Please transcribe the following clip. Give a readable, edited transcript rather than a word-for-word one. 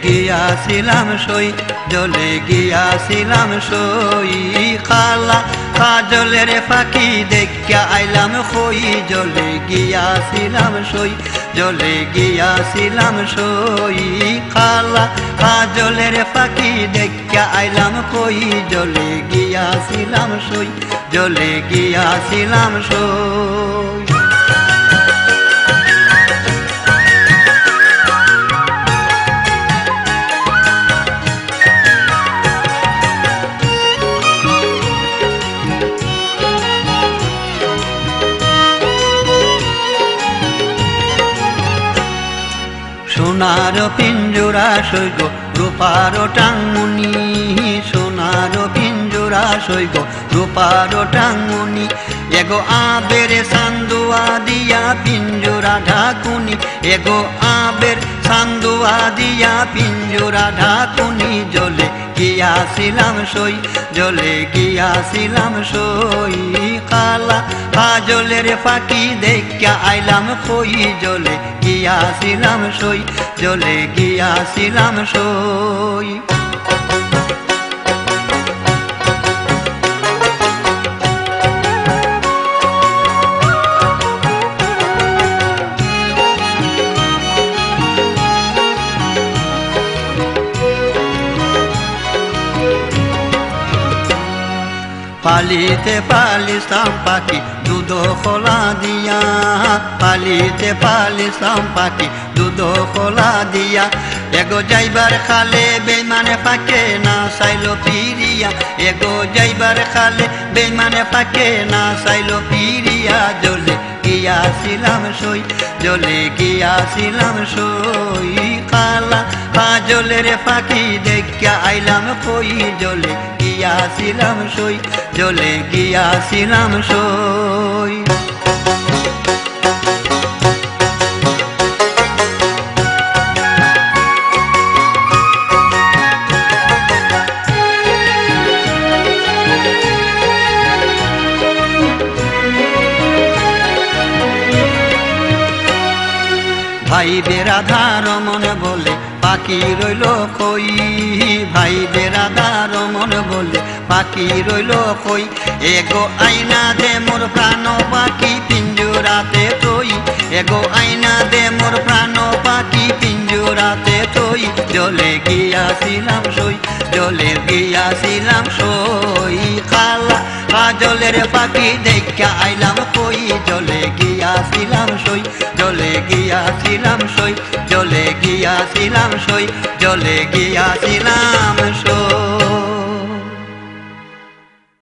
গিয়াছিলাম সই, জ্বলে গিয়াছিলাম সই। খালা কাজলের ফাঁকি দেখিয়া আইলাম খই, জ্বলে গিয়াছিলাম সই, জ্বলে গিয়াছিলাম সই। খালা কাজলের ফাঁকি দেখিয়া আইলাম খই, জ্বলে গিয়াছিলাম সই, জ্বলে গিয়াছিলাম সই। সোনার পিঞ্জরা সৈগ রূপার টাঙ্গুনি, সোনার পিঞ্জরা সৈগ রূপার টাঙ্গুনি। এগো আবের সান্দুয়া দিয়া পিঞ্জরা ঢাকুনি, এগো আবের সান্দুয়া দিয়া পিঞ্জরা ঢাকুনি। জ্বলে গিয়াছিলাম সই, জ্বলে গিয়াছিলাম সই। খালা কাজলের ফাঁকি দেখিয়া আইলাম খই, জ্বলে গিয়াছিলাম সই, জ্বলে গিয়াছিলাম সই। পালিতে পালিতাম পাখি দুধ খোলা দিয়া, পালিতে পালিতাম পাখি দুধ খোলা দিয়া। এগো যাইবার খালে বেইমানে পাকে না চাইলো পিরিয়া, এগো যাইবার খালে বেইমানে পাকে না চাইলো পিরিয়া। জ্বলে গিয়াছিলাম সই, জ্বলে গিয়াছিলাম সই। খালা কাজলের ফাঁকি দেখিয়া আইলাম খই, জ্বলে গিয়াছিলাম সই, জ্বলে গিয়াছিলাম সই। ভাই বেরাধার মন বলে পাখি রইল কই, ভাই বেরাধার মন বলে পাখি রইল কই। এগো আইনা দে মোর প্রাণ পাখি পিঞ্জরাতে থই, এগো আইনা দে মোর প্রাণ পাখি পিঞ্জরাতে থই। জ্বলে গিয়াছিলাম সই, জ্বলে গিয়াছিলাম সই। খালা কাজলের পাখি দেখিয়া আইলাম কই, জ্বলে গিয়াছিলাম সই, জ্বলে গিয়াছিলাম সই, জ্বলে গিয়াছিলাম সই, জ্বলে গিয়াছিলাম সই।